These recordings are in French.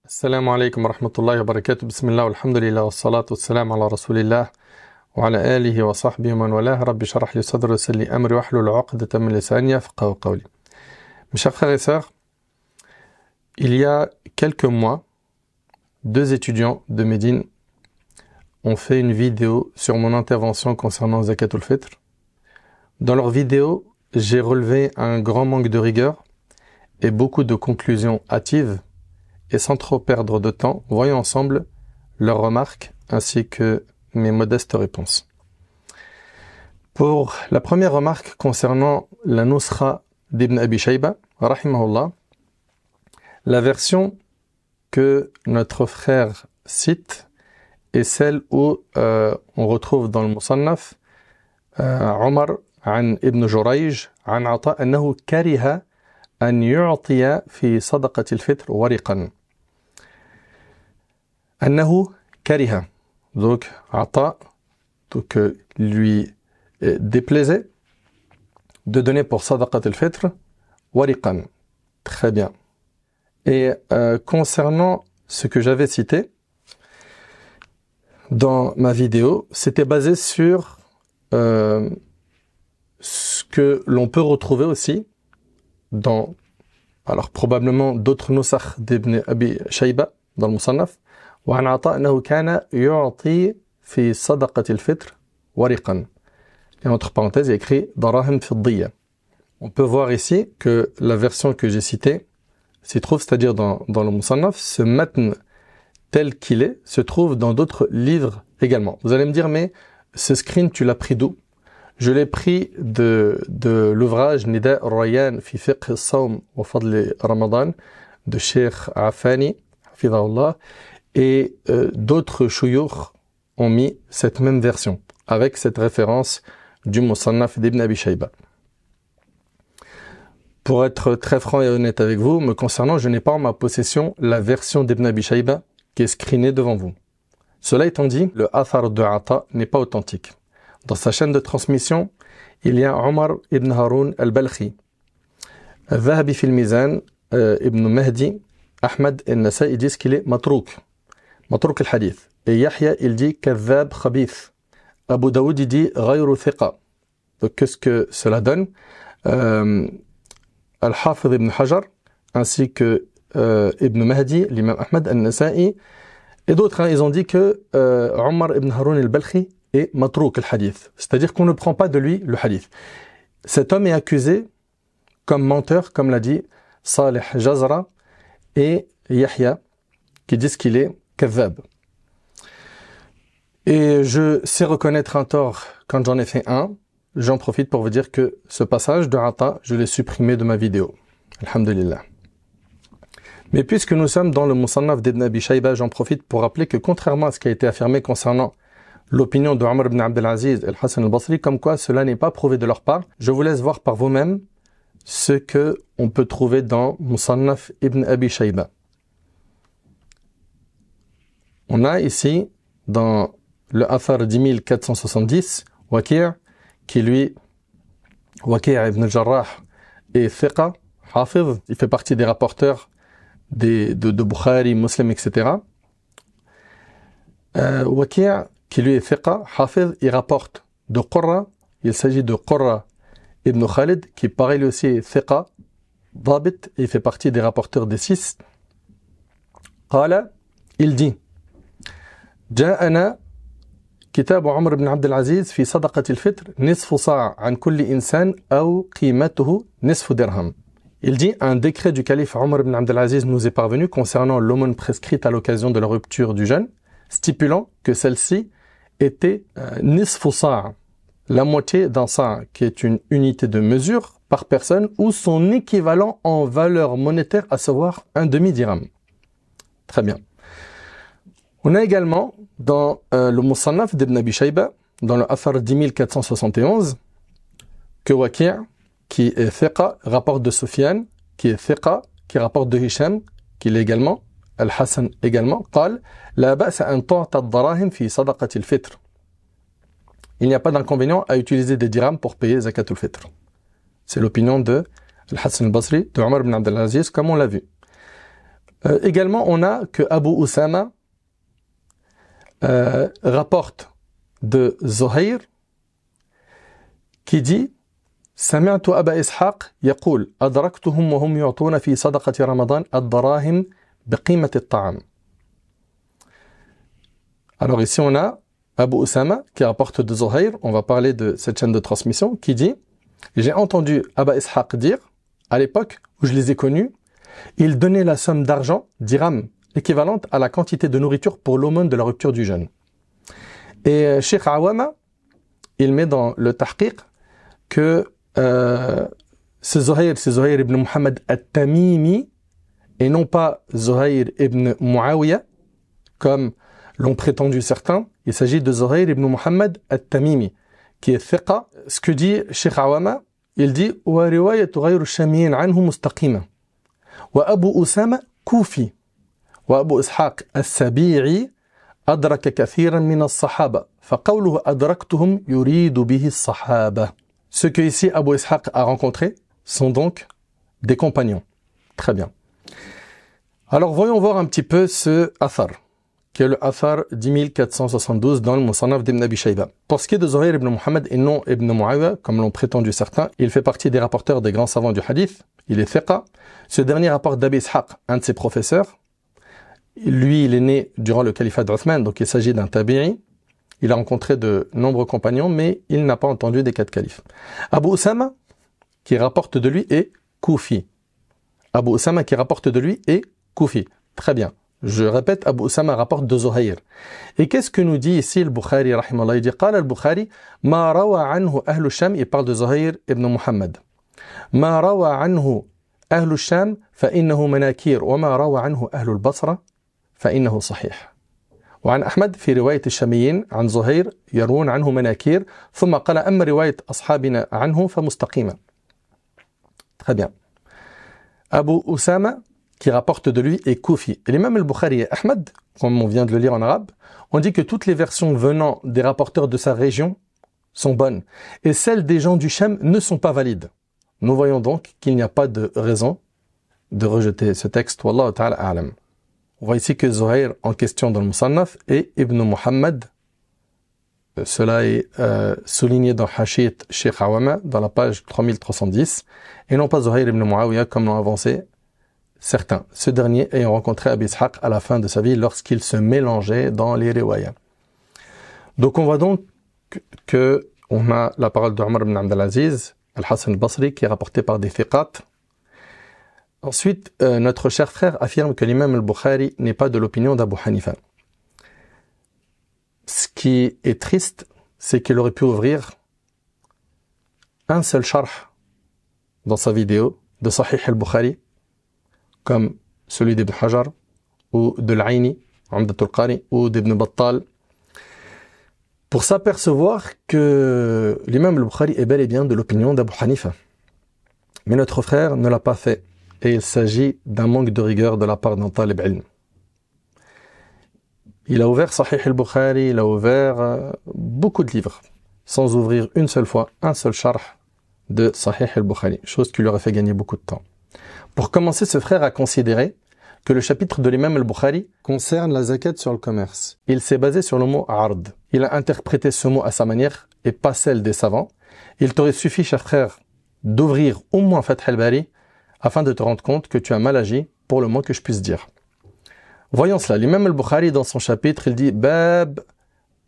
السلام عليكم ورحمة الله وبركاته. بسم الله والحمد لله والصلاة والسلام على رسول الله وعلى آله وصحبه ومن والاه. رب اشرح لي صدري ويسر لي أمري واحلل عقدة من لساني يفقهوا قولي. Mes chers frères et sœurs, il y a quelques mois, deux étudiants de Médine ont fait une vidéo sur mon intervention concernant Zakatul Fitr. Dans leur vidéo, j'ai relevé un grand manque de rigueur et beaucoup de conclusions hâtives. Et sans trop perdre de temps, voyons ensemble leurs remarques ainsi que mes modestes réponses. Pour la première remarque concernant la Nuskha d'Ibn Abi Shayba, rahimahullah, la version que notre frère cite est celle où on retrouve dans le Musannaf Omar عن ابن جريج عن عطاء أنه كره أن يعطي في صدقة الفطر ورقا. أنه كره, donc عطاء, donc lui déplaisait de donner pour صدقة الفطر ورقا. Très bien. Et concernant ce que j'avais cité dans ma vidéo, c'était basé sur ce que l'on peut retrouver aussi dans, alors probablement d'autres nusakh d'Ibn Abi Shayba dans le Musannaf, وعن عطاء أنه كان يعطي في صدقة الفطر ورقا. Et entre parenthèses, il y a écrit دراهم فضية. On peut voir ici que la version que j'ai citée s'y trouve, c'est-à-dire dans le Musannaf, ce matn tel qu'il est se trouve dans d'autres livres également. Vous allez me dire, mais ce screen, tu l'as pris d'où? Je l'ai pris de l'ouvrage Nida al-Rayyan fi fiqh al-sawm wa fadl Ramadan de Cheikh Afani, hafidhahullah, et d'autres shuyukh ont mis cette même version avec cette référence du Musannaf d'Ibn Abi Shayba. Pour être très franc et honnête avec vous, me concernant, je n'ai pas en ma possession la version d'Ibn Abi Shayba qui est screenée devant vous. Cela étant dit, le athar de Ata n'est pas authentique. Dans sa chaîne de transmission, il y a Omar ibn Haroun al-Balkhi, Zahabi fil Mizan, Ibn Mahdi, Ahmad al-Nasa'i disent qu'il est matrouk al-hadith. Et Yahya, il dit kadhab khabith. Abu Daoud, il dit ghayru thiqa. Donc qu'est-ce que cela donne? Al-Hafidh ibn Hajar, ainsi que Ibn Mahdi, l'imam Ahmad al-Nasa'i, et d'autres, ils ont dit que Omar ibn Haroun al-Balkhi est matrouk al-hadith. C'est-à-dire qu'on ne prend pas de lui le hadith. Cet homme est accusé comme menteur, comme l'a dit Salih Jazra et Yahya, qui disent qu'il est kadhab. Et je sais reconnaître un tort quand j'en ai fait un. J'en profite pour vous dire que ce passage de Ata, je l'ai supprimé de ma vidéo. Alhamdulillah. Mais puisque nous sommes dans le Musannaf d'Ibn Abi Shayba, j'en profite pour rappeler que contrairement à ce qui a été affirmé concernant l'opinion de Omar ibn Abdel Aziz et Al-Hassan al-Basri, comme quoi cela n'est pas prouvé de leur part, je vous laisse voir par vous-même ce que on peut trouver dans Musannaf ibn Abi Shayba. On a ici, dans le Athar 10470, Waki' qui lui, Waki' ibn al-Jarrah est thiqa, hafidh, il fait partie des rapporteurs de Bukhari, Muslim, etc. Waki' qui lui est thiqa, hafidh, il rapporte de Qurra, il s'agit de Qurra ibn Khalid, qui pareil lui aussi est thiqa, dhabit, et il fait partie des rapporteurs des 6. Qala, il dit, جاءنا كتاب عمر بن عبد العزيز في صدقة الفطر نصف صاع عن كل إنسان أو قيمته نصف درهم. Il dit, un décret du calife Omar ibn Abdel Aziz nous est parvenu concernant l'aumône prescrite à l'occasion de la rupture du jeûne, stipulant que celle-ci était nisfu sa', la moitié d'un sa', qui est une unité de mesure par personne, ou son équivalent en valeur monétaire, à savoir un demi-dirham. Très bien. On a également dans le Musannaf d'Ibn Abi Shayba, dans le Athar 10471, que Waki', qui est thiqa, rapporte de Sufyan, qui est thiqa, qui rapporte de Hisham, qui l'est également, Al-Hassan également, قال لا بأس أن تعطى الدراهم في صدقة الفطر. Il n'y a pas d'inconvénient à utiliser des dirhams pour payer Zakatul Fitr. C'est l'opinion de Al-Hassan al-Basri, de Omar ibn Abdel Aziz, comme on l'a vu. Également, on a que Abu Usama rapporte de Zuhayr qui dit سمعت أبا إسحاق يقول أدركتهم وهم يعطون في صدقة رمضان الدراهم بقيمة الطعام. Alors ici on a Abu Usama qui rapporte de Zuhayr, on va parler de cette chaîne de transmission, qui dit j'ai entendu Aba Ishaq dire, à l'époque où je les ai connus, ils donnaient la somme d'argent, dirham, équivalente à la quantité de nourriture pour l'aumône de la rupture du jeûne. Et Sheikh Awama, il met dans le tahqiq que c'est Zuhayr ibn Muhammad al-Tamimi et non pas Zuhayr ibn Muawiyah, comme l'ont prétendu certains. Il s'agit de Zuhayr ibn Muhammad al-Tamimi, qui est thiqa. Ce que dit Sheikh Awama, il dit wa riwayatu ghayru shamiyin anhu mustaqima wa Abu Usama kufi wa Abu Ishaq as-Sabi'i adraka kathiran min as-sahaba fa qawluhu adraktuhum yuridu bihi as-sahaba. Ceux que ici Abu Ishaq a rencontrés sont donc des compagnons. Très bien. Alors voyons voir un petit peu ce athar, qui est le athar 10472 dans le Musannaf d'Ibn Abi Shayba. Pour ce qui est de Zuhayr ibn Muhammad et non ibn Muawiyah, comme l'ont prétendu certains, il fait partie des rapporteurs des grands savants du hadith. Il est thiqa. Ce dernier rapporte d'Abi Ishaq, un de ses professeurs. Lui, il est né durant le califat d'Uthman, donc il s'agit d'un tabi'i. Il a rencontré de nombreux compagnons, mais il n'a pas entendu des quatre califes. Abu Usama, qui rapporte de lui, est Koufi. Abu Usama, qui rapporte de lui, est Koufi. Très bien. Je répète, Abu Usama rapporte de Zuhayr. Et qu'est-ce que nous dit ici le Bukhari, rahimallah? Il dit, قال البخاري ما روى عنه أهل الشام, il parle de Zuhayr ibn Muhammad. ما روى عنه أهل الشام فإنه مناكير وما روى عنه أهل البصرة فإنه صحيح. وعن أحمد في رواية الشاميين عن زهير يروون عنه مناكير ثم قال أما رواية أصحابنا عنه فمستقيمة. Très bien. Abu Usama qui rapporte de lui est Koufi. Et l'imam al-Bukhari et Ahmad, comme on vient de le lire en arabe, on dit que toutes les versions venant des rapporteurs de sa région sont bonnes. Et celles des gens du Sham ne sont pas valides. Nous voyons donc qu'il n'y a pas de raison de rejeter ce texte. Wallahu ta'ala a'lam. On voit ici que Zuhayr en question dans le Musannaf est Ibn Muhammad. Cela est souligné dans Hashit Sheikh Awama, dans la page 3310, et non pas Zuhayr ibn Muawiyah comme l'ont avancé certains. Ce dernier ayant rencontré Abi Ishaq à la fin de sa vie lorsqu'il se mélangeait dans les riwayas. Donc on voit donc que on a la parole de Omar ibn Abdelaziz, Al-Hassan al-Basri, qui est rapportée par des thiqat. Ensuite, notre cher frère affirme que l'imam al-Bukhari n'est pas de l'opinion d'Abu Hanifa. Ce qui est triste, c'est qu'il aurait pu ouvrir un seul sharh dans sa vidéo de Sahih al-Bukhari, comme celui d'Ibn Hajar, ou de l'Aini, Umdatul Qari, ou d'Ibn Battal, pour s'apercevoir que l'imam al-Bukhari est bel et bien de l'opinion d'Abu Hanifa. Mais notre frère ne l'a pas fait. Et il s'agit d'un manque de rigueur de la part d'un talib ilm. Il a ouvert Sahih al-Bukhari, il a ouvert beaucoup de livres, sans ouvrir une seule fois un seul sharh de Sahih al-Bukhari, chose qui lui aurait fait gagner beaucoup de temps. Pour commencer, ce frère a considéré que le chapitre de l'imam al-Bukhari concerne la zakat sur le commerce. Il s'est basé sur le mot ard. Il a interprété ce mot à sa manière et pas celle des savants. Il t'aurait suffi, cher frère, d'ouvrir au moins Fath al-Bari afin de te rendre compte que tu as mal agi, pour le moins que je puisse dire. Voyons cela. L'imam al-Bukhari, dans son chapitre, il dit « Bab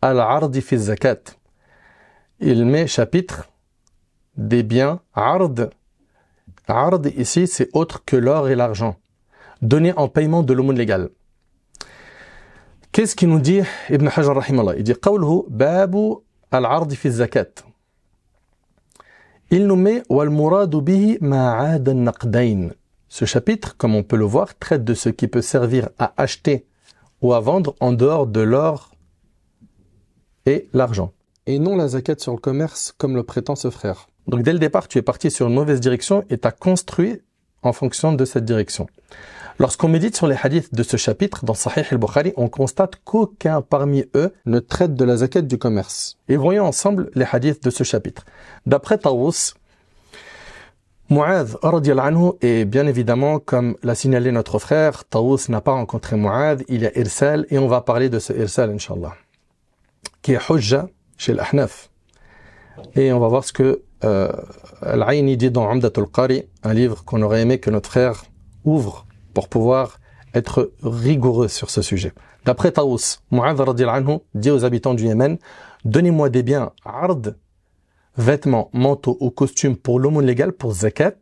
al-ardi fi zakat ». Il met chapitre des biens ard. Ard, ici, c'est autre que l'or et l'argent, donnés en paiement de l'aumône légale. Qu'est-ce qu'il nous dit Ibn Hajar rahimallah? Il dit « Qawluhu babu al-ardi fi zakat ». Il nous met Wal-Muradu bihi ma'ad al-naqdayn. Ce chapitre, comme on peut le voir, traite de ce qui peut servir à acheter ou à vendre en dehors de l'or et l'argent. Et non la zakat sur le commerce, comme le prétend ce frère. Donc dès le départ, tu es parti sur une mauvaise direction et tu as construit en fonction de cette direction. Lorsqu'on médite sur les hadiths de ce chapitre, dans Sahih al-Bukhari, on constate qu'aucun parmi eux ne traite de la zakat du commerce. Et voyons ensemble les hadiths de ce chapitre. D'après Tawus, Mu'adh radiyallahu anhu, et bien évidemment, comme l'a signalé notre frère, Tawus n'a pas rencontré Mu'adh, il y a Irsal, et on va parler de ce Irsal, Inch'Allah, qui est Hujja chez l'Ahnaf. Et on va voir ce que Al-Aini dit dans Umdatul Qari, un livre qu'on aurait aimé que notre frère ouvre pour pouvoir être rigoureux sur ce sujet. D'après Tawus, Mu'adh radiyallahu anhu dit aux habitants du Yémen, donnez-moi des biens ard, vêtements, manteaux ou costumes pour l'aumône légale, pour zakat,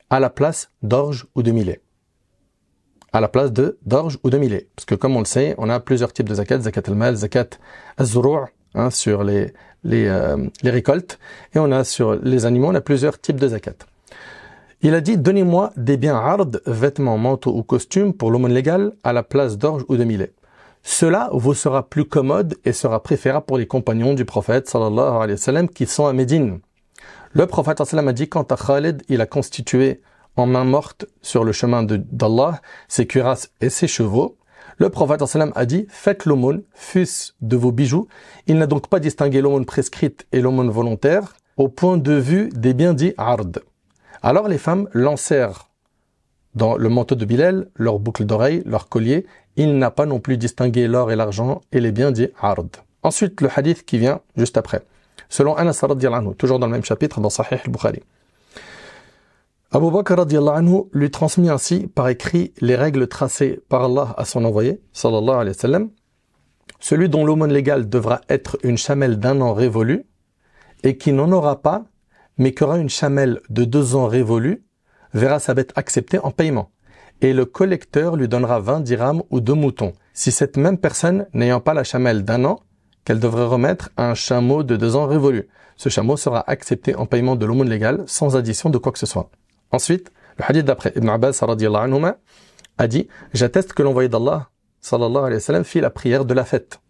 à la place d'orge ou de millet. À la place d'orge ou de millet. Parce que comme on le sait, on a plusieurs types de zakat, zakat al-mal, zakat al-zuru', sur les récoltes, et on a sur les animaux, on a plusieurs types de zakat. Il a dit, donnez-moi des biens ard, vêtements, manteaux ou costumes pour l'aumône légale, à la place d'orge ou de millet. Cela vous sera plus commode et sera préférable pour les compagnons du prophète sallallahu alayhi wa sallam qui sont à Médine. Le prophète sallallahu alayhi wa sallam a dit, quant à Khalid, il a constitué en main morte sur le chemin d'Allah ses cuirasses et ses chevaux. Le prophète sallallahu alayhi wa sallam a dit, faites l'aumône, fût-ce de vos bijoux. Il n'a donc pas distingué l'aumône prescrite et l'aumône volontaire au point de vue des biens dits ard. Alors les femmes lancèrent dans le manteau de Bilal leurs boucles d'oreilles, leurs colliers. Il n'a pas non plus distingué l'or et l'argent et les biens dits ard. Ensuite, le hadith qui vient juste après. Selon Anas radiyallahu anhu, toujours dans le même chapitre, dans Sahih al-Bukhari. Abu Bakr radiyallahu anhu lui transmit ainsi par écrit les règles tracées par Allah à son envoyé, sallallahu alayhi wa sallam. Celui dont l'aumône légale devra être une chamelle d'un an révolu et qui n'en aura pas, mais qui aura une chamelle de 2 ans révolue, verra sa bête acceptée en paiement. Et le collecteur lui donnera 20 dirhams ou 2 moutons. Si cette même personne, n'ayant pas la chamelle d'un an, qu'elle devrait remettre un chameau de 2 ans révolu. Ce chameau sera accepté en paiement de l'aumône légale, sans addition de quoi que ce soit. Ensuite, le hadith d'après Ibn Abbas radiyallahu anhuma a dit, j'atteste que l'envoyé d'Allah, sallallahu alayhi wa sallam, fit la prière de la fête,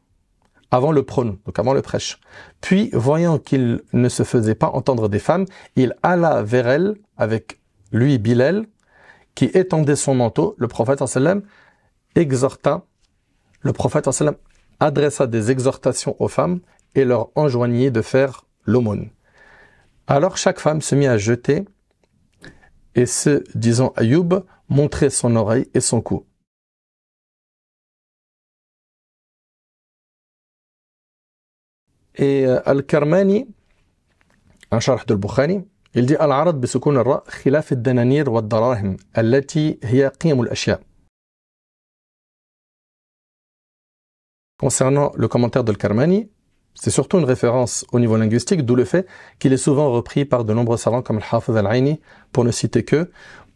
avant le prône, donc avant le prêche. Puis, voyant qu'il ne se faisait pas entendre des femmes, il alla vers elle, avec lui Bilal, qui étendait son manteau. Le prophète sallam exhorta, le prophète sallam adressa des exhortations aux femmes et leur enjoignit de faire l'aumône. Alors chaque femme se mit à jeter et se disant Ayoub, montrait son oreille et son cou. Et Al-Karmani, un sharh de Bukhari, il dit Al-Arad bisukun al-ra khilaf al-dananir wa al-darahim allati hiya qiyam al-ashya. Concernant le commentaire de Al-Karmani, c'est surtout une référence au niveau linguistique, d'où le fait qu'il est souvent repris par de nombreux savants comme Al-Hafiz Al-Aini, pour ne citer que.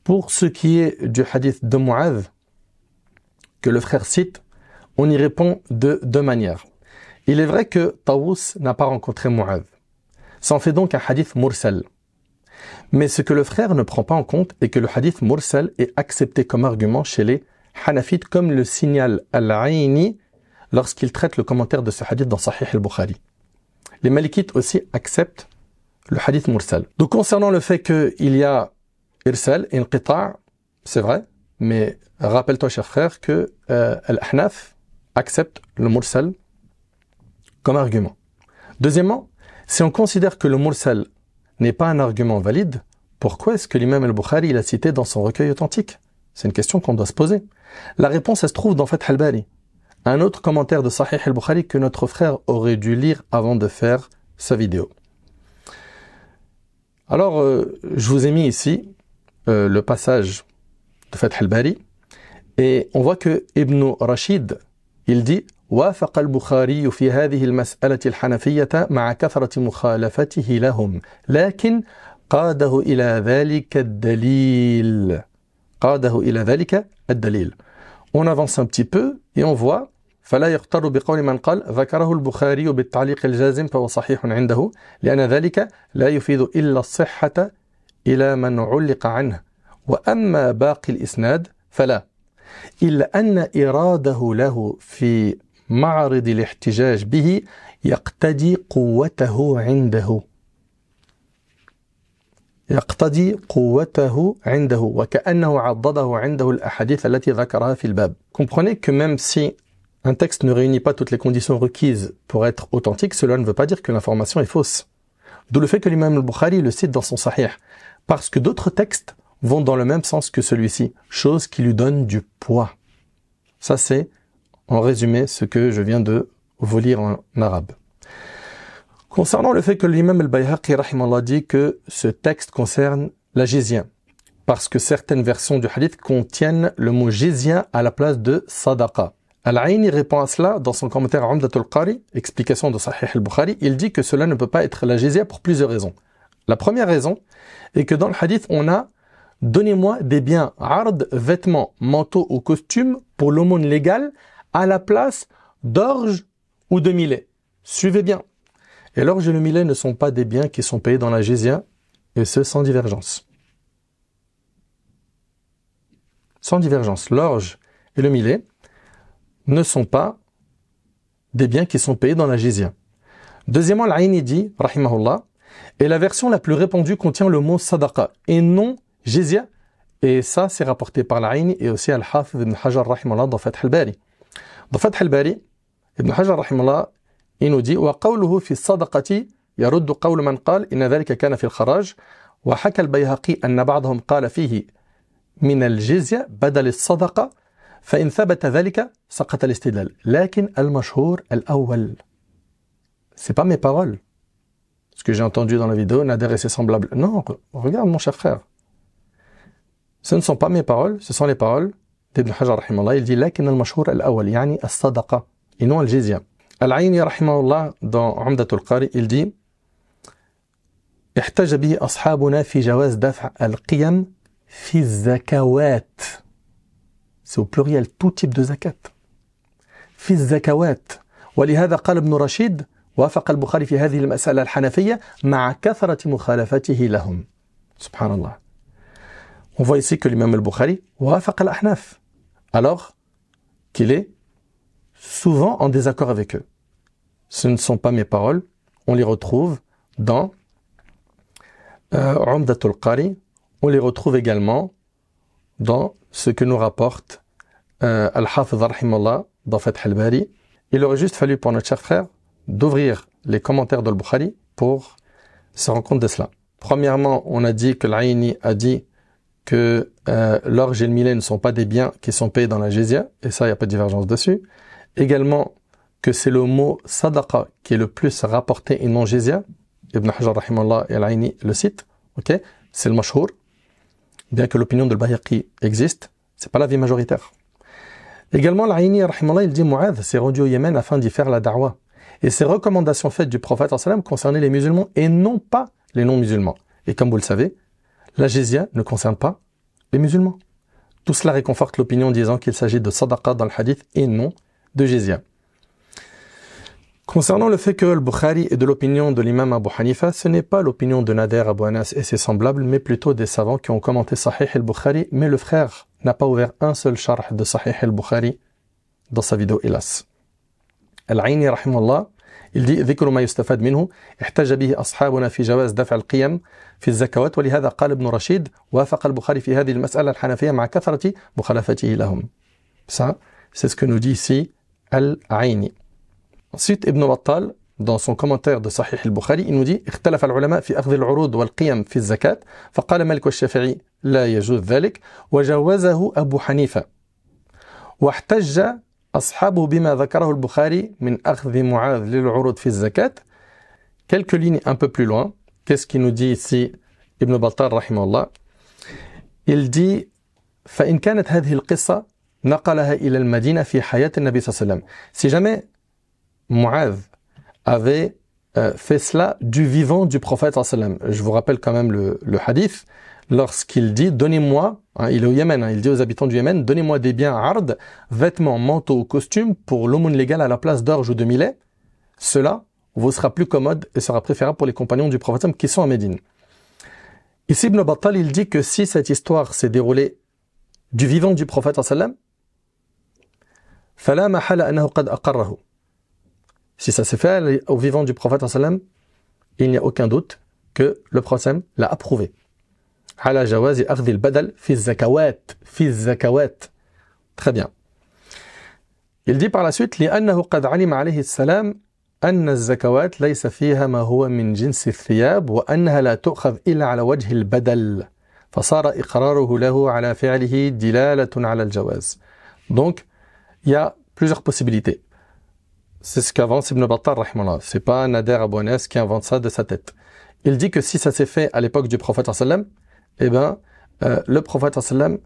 Pour ce qui est du hadith de Mu'adh, que le frère cite, on y répond de 2 manières. Il est vrai que Tawus n'a pas rencontré Mu'adh. Ça en fait donc un hadith mursal. Mais ce que le frère ne prend pas en compte est que le hadith mursal est accepté comme argument chez les Hanafites, comme le signale Al-Aini lorsqu'il traite le commentaire de ce hadith dans Sahih al-Bukhari. Les Malikites aussi acceptent le hadith mursal. Donc concernant le fait qu'il y a Irsal et Inqita', c'est vrai, mais rappelle-toi cher frère que Al-Ahnaf accepte le mursal comme argument. Deuxièmement, si on considère que le mursal n'est pas un argument valide, pourquoi est-ce que l'imam al-Bukhari l'a cité dans son recueil authentique? C'est une question qu'on doit se poser. La réponse, elle se trouve dans Fath al-Bari, un autre commentaire de Sahih al-Bukhari que notre frère aurait dû lire avant de faire sa vidéo. Alors, je vous ai mis ici le passage de Fath al-Bari, et on voit que Ibn Rashid, il dit وافق البخاري في هذه المسألة الحنفية مع كثرة مخالفته لهم لكن قاده إلى ذلك الدليل. On avance un petit peu et on voit فلا يغتر بقول من قال ذكره البخاري بالتعليق الجازم فهو صحيح عنده لأن ذلك لا يفيد إلا الصحة إلى من علق عنه وأما باقي الإسناد فلا إلا أن إراده له في معرض الاحتجاج به يقتضي قوته عنده وكأنه عضده عنده الأحاديث التي ذكرها في الباب. Comprenez que même si un texte ne réunit pas toutes les conditions requises pour être authentique, cela ne veut pas dire que l'information est fausse. D'où le fait que l'imam al-Bukhari le cite dans son Sahih. parce que d'autres textes vont dans le même sens que celui-ci, chose qui lui donne du poids. Ça c'est, en résumé, ce que je viens de vous lire en arabe. Concernant le fait que l'imam al-Bayhaqi rahimahullah dit que ce texte concerne la jizya, parce que certaines versions du hadith contiennent le mot jizya à la place de sadaqa. Al-Aini répond à cela dans son commentaire Umdatul Qari, explication de Sahih al-Bukhari. Il dit que cela ne peut pas être la jizya pour plusieurs raisons. La première raison est que dans le hadith, on a « Donnez-moi des biens, ard, vêtements, manteaux ou costumes pour l'aumône légale à la place d'orge ou de millet. » Suivez bien. Et l'orge et le millet ne sont pas des biens qui sont payés dans la jizya, et ce sans divergence. Sans divergence. L'orge et le millet ne sont pas des biens qui sont payés dans la jizya. Deuxièmement, l'Aini dit, rahimahullah, et la version la plus répandue contient le mot sadaqa et non jizya. Et ça, c'est rapporté par l'Aini et aussi Al-Hafiz ibn Hajar rahimahullah dans Fath al-Bari. Dans Fath al-Bari, Ibn Hajar rahimahullah, il nous dit وقوله في الصدقة يرد قول من قال إن ذلك كان في الخراج وحكى البيهقي أن بعضهم قال فيه من الجزية بدل الصدقة فإن ثبت ذلك سقط الاستدلال لكن المشهور الأول. C'est pas mes paroles. Ce que j'ai entendu dans la vidéo, Nader et ses semblables. Non, regarde mon cher frère. Ce ne sont pas mes paroles, ce sont les paroles d'Ibn Hajar rahimahullah. Il dit لكن المشهور الأول يعني الصدقة et non الجزية. Al-Aini rahimahullah dans Umdatul Qari, il dit احتج به أصحابنا في جواز دفع القيم في الزكوات. C'est au pluriel, tout type de zakat. في الزكوات. ولهذا قال ابن رشيد وافق البخاري في هذه المسألة الحنفية مع كثرة مخالفته لهم. سبحان الله. On voit ici que l'imam al-Bukhari وافق الأحناف, alors qu'il est souvent en désaccord avec eux. Ce ne sont pas mes paroles, on les retrouve dans Umdatul Qari, on les retrouve également dans ce que nous rapporte Al-Hafiz rahimahullah dans Fath al-Bari. Il aurait juste fallu pour notre cher frère d'ouvrir les commentaires de Al-Bukhari pour se rendre compte de cela. Premièrement, on a dit que l'Aini a dit que l'orge et le millet ne sont pas des biens qui sont payés dans la jizya, et ça, il n'y a pas de divergence dessus. Également, que c'est le mot sadaqa qui est le plus rapporté et non jizya. Ibn Hajar rahimahullah et Al-Aini le cite. Okay? C'est le mashhour. Bien que l'opinion de Al-Bayhaqi existe, c'est pas l'avis majoritaire. Également, Al-Aini rahimahullah, il dit Mu'adh s'est rendu au Yémen afin d'y faire la da'wa. Et ses recommandations faites du prophète sallam concernaient les musulmans et non pas les non-musulmans. Et comme vous le savez, la jizya ne concerne pas les musulmans. Tout cela réconforte l'opinion disant qu'il s'agit de sadaqa dans le hadith et non de jizya. Concernant le fait que le Bukhari est de l'opinion de l'imam Abu Hanifa, ce n'est pas l'opinion de Nader, Abu Anas et ses semblables, mais plutôt des savants qui ont commenté Sahih al-Bukhari, mais le frère n'a pas ouvert un seul sharh de Sahih al-Bukhari dans sa vidéo, hélas. Al-Aini rahimahullah, il dit ذكر ما يستفاد منه احتج به أصحابنا في جواز دفع القيم في الزكوات ولهذا قال ابن رشيد وافق البخاري في هذه المسألة الحنفية مع كثرة مخالفته لهم. Ça, c'est ce que nous dit ici Al-Aini. Ensuite, Ibn Battal, dans son commentaire de Sahih al-Bukhari, il nous dit اختلف العلماء في أخذ العروض والقيم في الزكاة فقال مالك والشافعي لا يجوز ذلك وجوزه أبو حنيفة واحتج أصحابه بما ذكره البخاري من أخذ معاذ للعروض في الزكاة. Quelques lignes un peu plus loin, qu'est-ce qu'il nous dit ici Ibn Battal رحمه الله? Il dit فإن كانت هذه القصة نقلها إلى المدينة في حياة النبي صلى الله عليه وسلم. Si jamais Mu'adh avait fait cela du vivant du prophète sallam. Je vous rappelle quand même le hadith, lorsqu'il dit, donnez-moi, hein, il est au Yémen, il dit aux habitants du Yémen, donnez-moi des biens ard, vêtements, manteaux, costumes, pour l'aumône légale à la place d'orge ou de millet, cela vous sera plus commode et sera préférable pour les compagnons du prophète sallam qui sont à Médine. Ici, Ibn Battal, il dit que si cette histoire s'est déroulée du vivant du prophète sallam, فلا محل أنه قد أقره. Si ça s'est fait au vivant du prophète sallam, il n'y a aucun doute que le prophète l'a approuvé. على جواز أخذ البدل في الزكوات في الزكوات. Très bien. Il dit par la suite لأنه قد علم عليه السلام أن الزكوات ليس فيها ما هو من جنس الثياب وأنها لا تؤخذ إلا على وجه البدل فصار إقراره له على فعله دلالة على الجواز. Donc, il y a plusieurs possibilités. C'est ce qu'avance Ibn Battal, rahimahullah. C'est pas Nader Abou Anas qui invente ça de sa tête. Il dit que si ça s'est fait à l'époque du prophète sallam, eh ben, le prophète sallam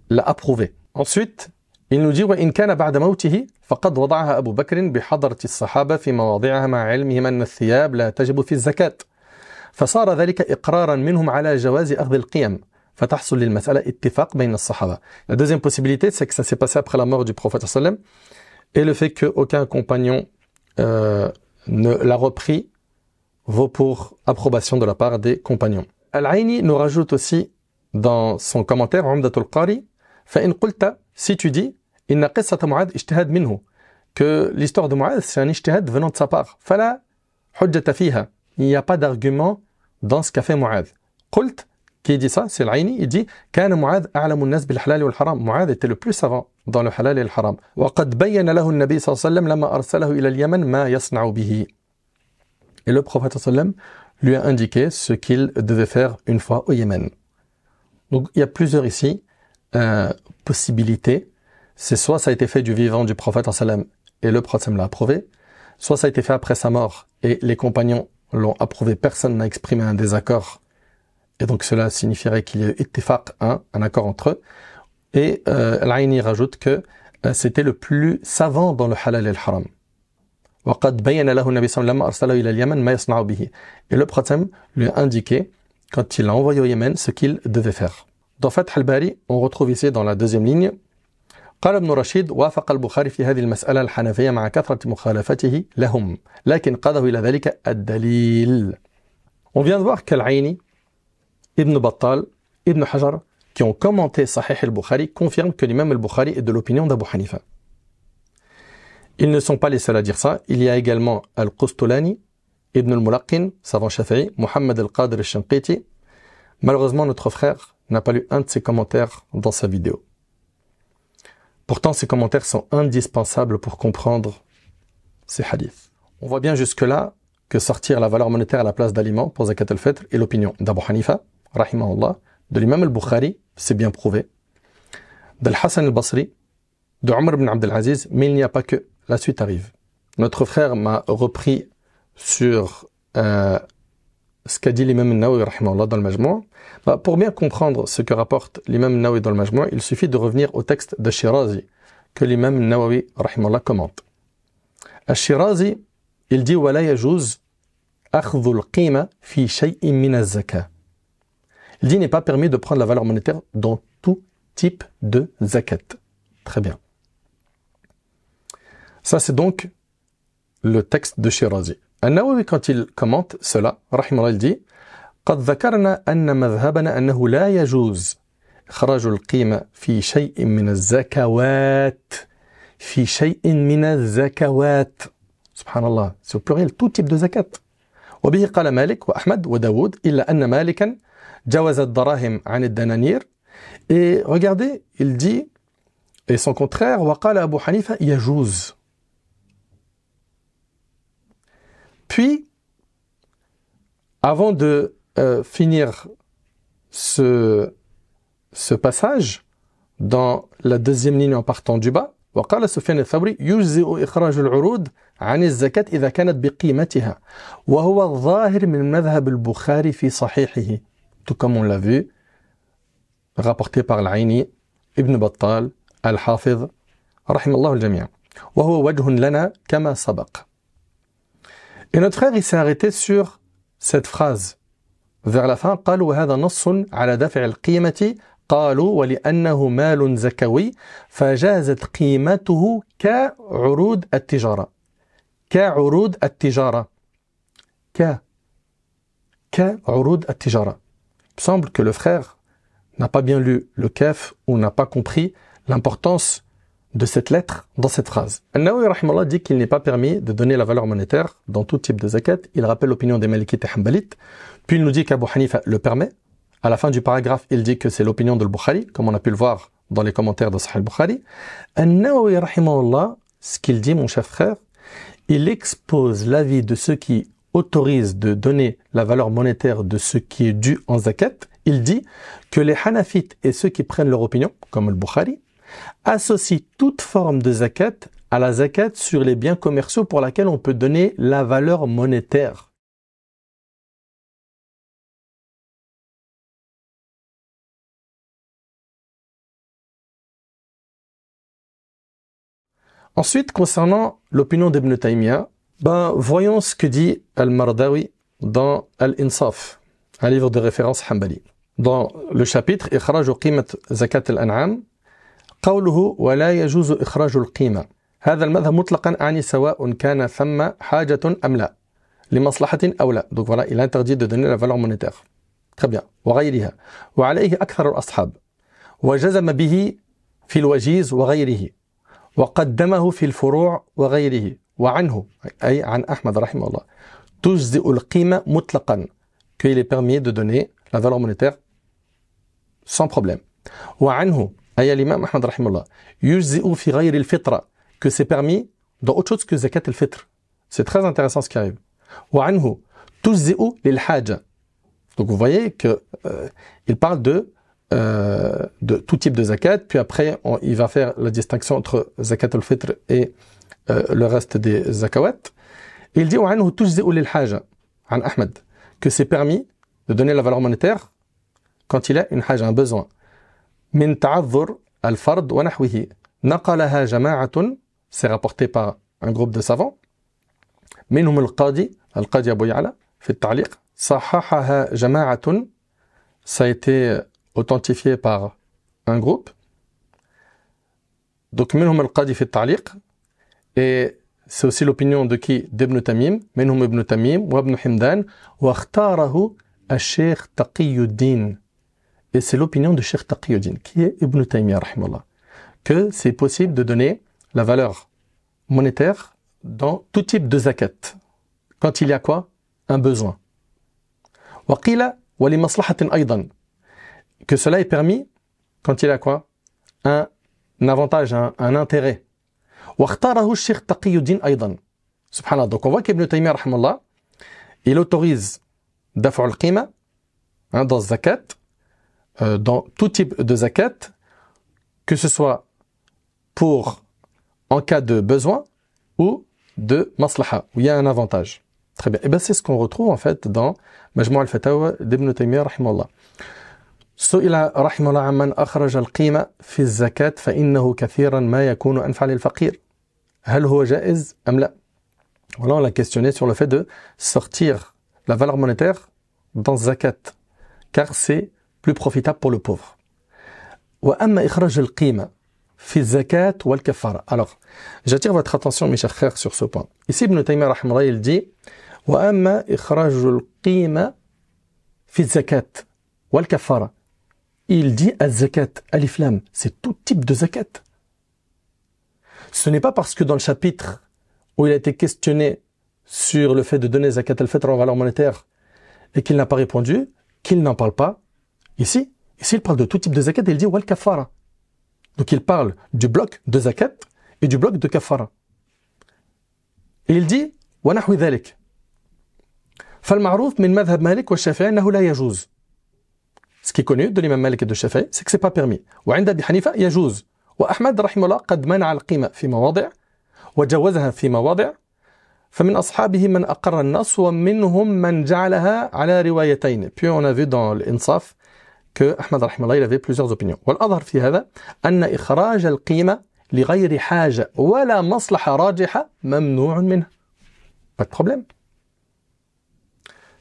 l'a approuvé. Ensuite, il nous dit وإن كان بعد موته فقد وضعها أبو بكر بحضرة الصحابة في مواضعها مع علمهم أن الثياب لا تجب في الزكاة فصار ذلك إقرارا منهم على جواز أخذ القيم فتحصل للمسألة اتفاق بين الصحابة. La deuxième possibilité, c'est que ça s'est passé après la mort du prophète sallam et le fait qu'aucun compagnon ne l'a repris vaut pour approbation de la part des compagnons. Al-Aini nous rajoute aussi dans son commentaire Umdatul Qari فإن قلت si tu dis إن قصة معاذ اجتهاد منه que l'histoire de Mu'adh c'est un ijtihad venant de sa part فلا حجة فيها il n'y a pas d'argument dans ce qu'a fait Mu'adh. قلت qui dit ça c'est Al-Aini, il dit كان معاذ أعلم الناس بالحلال والحرام. Mu'adh était le plus savant dans le halal et le haram. وقد بين له النبي صلى الله عليه وسلم لما أرسله إلى اليمن ما يصنع به. Et le prophète صلى الله عليه وسلم lui a indiqué ce qu'il devait faire une fois au Yémen. Donc il y a plusieurs ici possibilités. C'est soit ça a été fait du vivant du prophète sallam et le prophète l'a approuvé, soit ça a été fait après sa mort et les compagnons l'ont approuvé, personne n'a exprimé un désaccord et donc cela signifierait qu'il y a eu ittifaq, un accord entre eux. Et Al-Aini rajoute que c'était le plus savant dans le halal et le haram. وقد بين له النبي صلى الله عليه وسلم أرسله إلى اليمن ما يصنع به. Et le prophète lui a indiqué quand il l'a envoyé au Yémen ce qu'il devait faire. Dans Fath al-Bari, on retrouve ici dans la deuxième ligne قال ابن رشيد وافق البخاري في هذه المسألة الحنفية مع كثرة مخالفته لهم لكن قاده إلى ذلك الدليل. On vient de voir qu'Al-Aini, Ibn Battal, Ibn Hajar qui ont commenté Sahih al-Bukhari confirment que l'imam al-Bukhari est de l'opinion d'Abu Hanifa. Ils ne sont pas les seuls à dire ça. Il y a également Al-Qustulani, Ibn al-Mulaqqin, savant Shafi'i, Muhammad al-Qadir al-Shanqiti. Malheureusement, notre frère n'a pas lu un de ses commentaires dans sa vidéo. Pourtant, ces commentaires sont indispensables pour comprendre ces hadiths. On voit bien jusque-là que sortir la valeur monétaire à la place d'aliments pour Zakat al-Fitr est l'opinion d'Abu Hanifa, rahimahullah, de l'imam al-Bukhari, c'est bien prouvé, d'Al-Hassan al-Basri, de Omar ibn Abd al-Aziz, mais il n'y a pas que. La suite arrive. Notre frère m'a repris sur ce qu'a dit l'imam al-Nawawi rahimahullah dans le Majmou'. Pour bien comprendre ce que rapporte l'imam al-Nawawi dans le Majmou', il suffit de revenir au texte de Shirazi que l'imam al-Nawawi rahimahullah commente. Al-Shirazi, il dit ولا يجوز أخذ القيمة في شيء من الزكاة. Il dit il n'est pas permis de prendre la valeur monétaire dans tout type de zakat. Très bien. Ça, c'est donc le texte de Shirazi. An-Nawawi, quand il commente cela, rahimahullah, il dit قد ذكرنا أن مذهبنا أنه لا يجوز إخراج القيمة في شيء من الزكوات في شيء من الزكوات. سبحان الله, c'est au pluriel, tout type de zakat. وبه قال مالك وأحمد وداود إلا أن مالكا جوز الدراهم عن الدنانير. Et regardez, il dit, et son contraire, وقال أبو حنيفة يجوز. Puis, avant de finir ce passage, dans la deuxième ligne en partant du bas, وقال سفيان الثوري يجزئ إخراج العروض عن الزكاة إذا كانت بقيمتها وهو الظاهر من مذهب البخاري في صحيحه. Tout comme on l'a vu, rapporté par Al-Aini, Ibn Battal, Al-Hafiz, رحم الله الجميع. وهو وجه لنا كما سبق. Et notre frère, il s'est arrêté sur cette phrase. Vers la fin, قالوا وهذا نص على دفع القيمة قالوا ولأنه مال زكوي فجازت قيمته كعروض التجارة. كعروض التجارة. كعروض التجارة. Il semble que le frère n'a pas bien lu le kaf ou n'a pas compris l'importance de cette lettre dans cette phrase. An-Nawawi rahimahullah dit qu'il n'est pas permis de donner la valeur monétaire dans tout type de zakat. Il rappelle l'opinion des Malikites et Hanbalites. Puis il nous dit qu'Abu Hanifa le permet. À la fin du paragraphe, il dit que c'est l'opinion de Bukhari, comme on a pu le voir dans les commentaires de Sahih al-Bukhari. An-Nawawi rahimahullah, ce qu'il dit, mon cher frère, il expose l'avis de ceux qui autorisent de donner la valeur monétaire de ce qui est dû en zakat. Il dit que les Hanafites et ceux qui prennent leur opinion, comme le Bukhari, associent toute forme de zakat à la zakat sur les biens commerciaux pour laquelle on peut donner la valeur monétaire. Ensuite, concernant l'opinion d'Ibn Taymiyyah, voyons ce que dit Al-Mardawi dans Al-Insaf, un livre de référence Hanbali. Dans le chapitre « Ikhraj qimat zakat al-an'am » قوله ولا يجوز إخراج القيمة هذا المذهب مطلقا أعني سواء كان ثم حاجة أم لا لمصلحة أو لا. Donc voilà, il interdit de donner la valeur monétaire. Très bien. وغيرها وعليه أكثر الأصحاب وجزم به في الوجيز وغيره وقدمه في الفروع وغيره وعنه أي عن أحمد رحمه الله تجزئ القيمة مطلقا qu'il est permis de donner la valeur monétaire sans problème. وعنه أي الإمام أحمد رحمه الله يجزئ في غير الفطرة que c'est permis dans autre chose que zakat al-fitr. C'est très intéressant ce qui arrive. وعنه تجزئ للحاجة. Donc vous voyez que il parle de tout type de zakat, puis après il va faire la distinction entre zakat al-fitr et le reste des zakawat. Et il dit وعنه تجزئ للحاجة عن أحمد que c'est permis de donner la valeur monétaire quand il a une haja, un besoin. من تعذر الفرد ونحوه نقلها جماعة, c'est rapporté par un groupe de savants. منهم القاضي أبو يعلى في التعليق صححها جماعة, ça a été authentifié par un groupe. Donc منهم القاضي في التعليق, et c'est aussi l'opinion de qui? d'Ibn Tamim, منهم ابن تميم وابن حمدان واختاره الشيخ تقي الدين. Et c'est l'opinion de Cheikh Taqiyuddin, qui est Ibn Taymiyyah, rahimahullah, que c'est possible de donner la valeur monétaire dans tout type de zakat. Quand il y a quoi? Un besoin. وَقِيلَ وَلِمَصْلَحَةٍ أَيْضًا, que cela est permis quand il y a quoi? Un avantage, un intérêt. وَاخْتَارَهُ الشيخ تقي أيضًا. Subhanallah. Donc on voit qu'Ibn Taymiyyah, rahimahullah, il autorise دفع القيمة dans zakat, dans tout type de zakat, que ce soit pour en cas de besoin ou de maslaha, où il y a un avantage. Très bien. Et bien c'est ce qu'on retrouve en fait dans Majmou' al-Fatawa d'Ibn Taymiyyah rahimahullah. سئل رحمه الله عمن أخرج القيمة في الزكاة فإنه كثيرا ما يكون أنفع للفقير. هل هو جائز أم لا? Voilà, on l'a questionné sur le fait de sortir la valeur monétaire dans zakat, car c'est plus profitable pour le pauvre. وأما إخراج القيمة في الزكاة والكفارة. Alors, j'attire votre attention mes chers frères sur ce point. Ici Ibn Taymiyyah rahimahullah il dit وأما إخراج القيمة في الزكاة والكفارة. Il dit الزكاة alif lam, c'est tout type de zakat. Ce n'est pas parce que dans le chapitre où il a été questionné sur le fait de donner zakat al-fitr en valeur monétaire et qu'il n'a pas répondu qu'il n'en parle pas. Ici, il parle de tout type de zakat et il dit wal kafara. Donc il parle du bloc de zakat et du bloc de kafara. Et il dit wa nahwi dhalik. فالمعروف من مذهب مالك والشافعي أنه لا يجوز. Ce qui est connu de l'imam Malik et de Shafi'i, c'est que c'est pas permis. وعند أبي حنيفة يجوز. وأحمد رحمه الله قد منع القيمة في مواضع وجوزها في مواضع. فمن أصحابه من أقر النص ومنهم من جعلها على روايتين. Puis on a vu dans l'Insaf que Ahmad rahimahullah il avait plusieurs opinions. والأظهر في هذا أن إخراج القيمة لغير حاجة ولا مصلحة راجحة ممنوع منها. Pas de problème.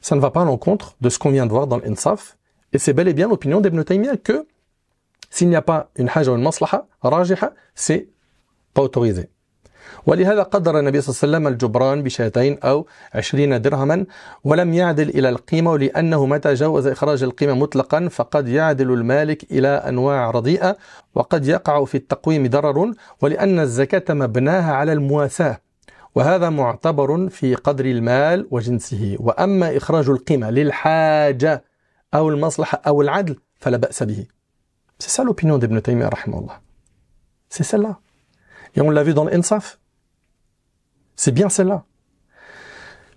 Ça ne va pas à l'encontre de ce qu'on vient de voir dans l'Insaf. Et c'est bel et bien l'opinion d'Ibn Taymiyyah que s'il n'y a pas une haja ou une maslaha rajiha, c'est pas autorisé. ولهذا قدر النبي صلى الله عليه وسلم الجبران بشاتين أو 20 درهما ولم يعدل إلى القيمة ولأنه متى جوز إخراج القيمة مطلقا فقد يعدل المالك إلى أنواع رديئة وقد يقع في التقويم ضرر ولأن الزكاة مبناها على المواساة وهذا معتبر في قدر المال وجنسه وأما إخراج القيمة للحاجة أو المصلحة أو العدل فلا بأس به. C'est ça l'opinion d'Ibn Taymiyyah rahimahullah. C'est celle-là. Et on l'a vu dans l'Insaf. C'est bien celle-là.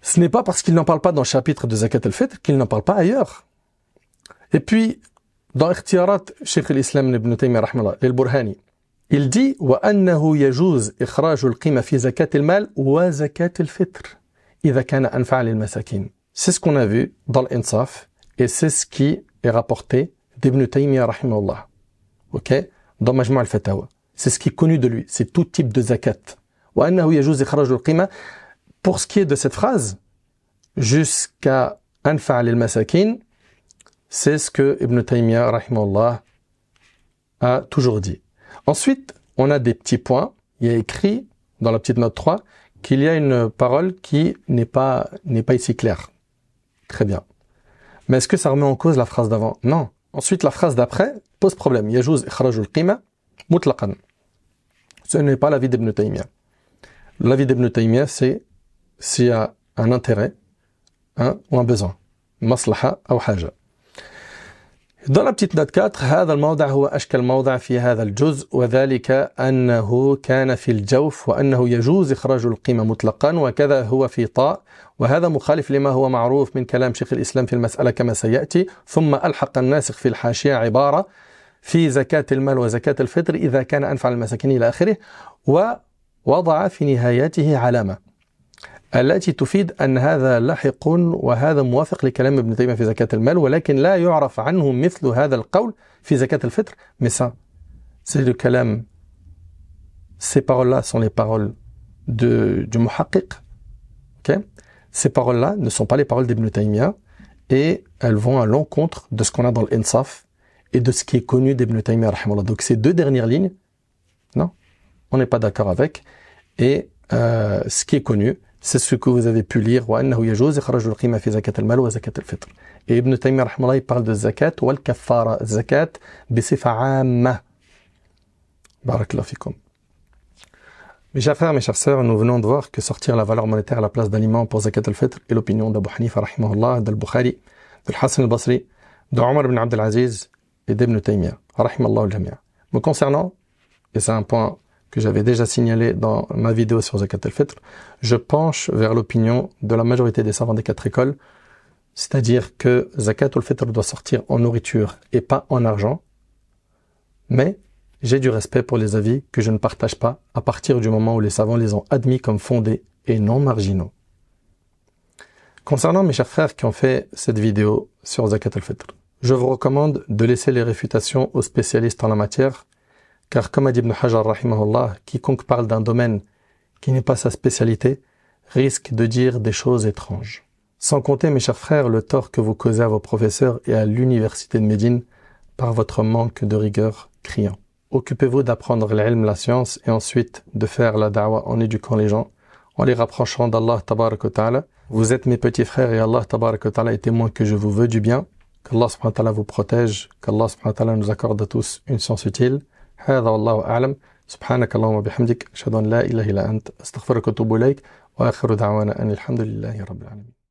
Ce n'est pas parce qu'il n'en parle pas dans le chapitre de Zakat al-Fitr qu'il n'en parle pas ailleurs. Et puis, dans Ikhtiyarat, Cheikh al-Islam ibn Taymiyyah rahmallah, al-Burhani, il dit وأنه يجوز إخراج القيمة في زكاة المال وزكاة الفطر إذا كان أنفع للمساكين. C'est ce qu'on a vu dans l'Insaf et c'est ce qui est rapporté d'Ibn Taymiyyah rahimahullah. OK? Dans Majmu' al-Fatawa. C'est ce qui est connu de lui, c'est tout type de zakat. وأنه يجوز إخراج القيمة. Pour ce qui est de cette phrase, jusqu'à أنفع للمساكين, c'est ce que Ibn Taymiyyah rahimahullah a toujours dit. Ensuite, on a des petits points. Il y a écrit dans la petite note 3 qu'il y a une parole qui n'est pas ici claire. Très bien. Mais est-ce que ça remet en cause la phrase d'avant? Non. Ensuite, la phrase d'après pose problème. Yajouz ikhrajul qima mutlaqan. Ce n'est pas l'avis d'Ibn Taymiyyah. L'avis d'Ibn Taymiyyah, c'est s'il y a un intérêt ou un besoin. Maslaha ou haja. Dans la petite note 4, هذا الموضع هو أشكل موضع في هذا الجزء وذلك أنه كان في الجوف وأنه يجوز إخراج القيمة مطلقا وكذا هو في طاء وهذا مخالف لما هو معروف من كلام شيخ الإسلام في المسألة كما سيأتي ثم ألحق الناسخ في الحاشية عبارة في زكاة المال وزكاة الفطر إذا كان أنفع المساكين إلى آخره ووضع في نهايته علامة التي تفيد أن هذا لاحق وهذا موافق لكلام ابن تيمية في زكاة المال ولكن لا يعرف عنه مثل هذا القول في زكاة الفطر. Mais ça, c'est le kalam. Ces paroles-là sont les paroles du muhaqqiq. Okay? Ces paroles-là ne sont pas les paroles d'Ibn Taymiyyah et elles vont à l'encontre de ce qu'on a dans l'Insaf et de ce qui est connu d'Ibn Taymiyyah rahimahullah. Donc ces deux dernières lignes, non, on n'est pas d'accord avec. Et ce qui est connu, c'est ce que vous avez pu lire وأنه يجوز إخراج القيمة في زكاة المال وزكاة الفطر. Et Ibn Taymiyyah رحمه الله parle de zakat والكفارة. الزكاة بصفة عامة. بارك الله فيكم. Mes chers frères, mes chères sœurs, nous venons de voir que sortir la valeur monétaire à la place d'aliments pour zakat al-fitr est l'opinion d'Abu Hanifa rahimahullah, d'Al-Bukhari, de Hassan al-Basri, de Omar ibn Abd al-Aziz et d'Ibn Taymiyyah rahimallahu al-jami'. Me concernant, et c'est un point que j'avais déjà signalé dans ma vidéo sur Zakat al-Fitr, je penche vers l'opinion de la majorité des savants des 4 écoles, c'est-à-dire que Zakat al-Fitr doit sortir en nourriture et pas en argent, mais j'ai du respect pour les avis que je ne partage pas à partir du moment où les savants les ont admis comme fondés et non marginaux. Concernant mes chers frères qui ont fait cette vidéo sur Zakat al-Fitr, je vous recommande de laisser les réfutations aux spécialistes en la matière. Car comme a dit Ibn Hajar rahimahullah, quiconque parle d'un domaine qui n'est pas sa spécialité risque de dire des choses étranges. Sans compter, mes chers frères, le tort que vous causez à vos professeurs et à l'université de Médine par votre manque de rigueur criant. Occupez-vous d'apprendre l'ilm, la science, et ensuite de faire la da'wa en éduquant les gens, en les rapprochant d'Allah tabarak wa ta'ala. Vous êtes mes petits frères et Allah tabarak wa ta'ala est témoin que je vous veux du bien, qu'Allah subhanahu wa ta'ala vous protège, qu'Allah subhanahu wa ta'ala nous accorde à tous une science utile. هذا والله أعلم. سبحانك اللهم وبحمدك أشهد أن لا إله إلا أنت أستغفرك وأتوب إليك وآخر دعوانا أن الحمد لله رب العالمين.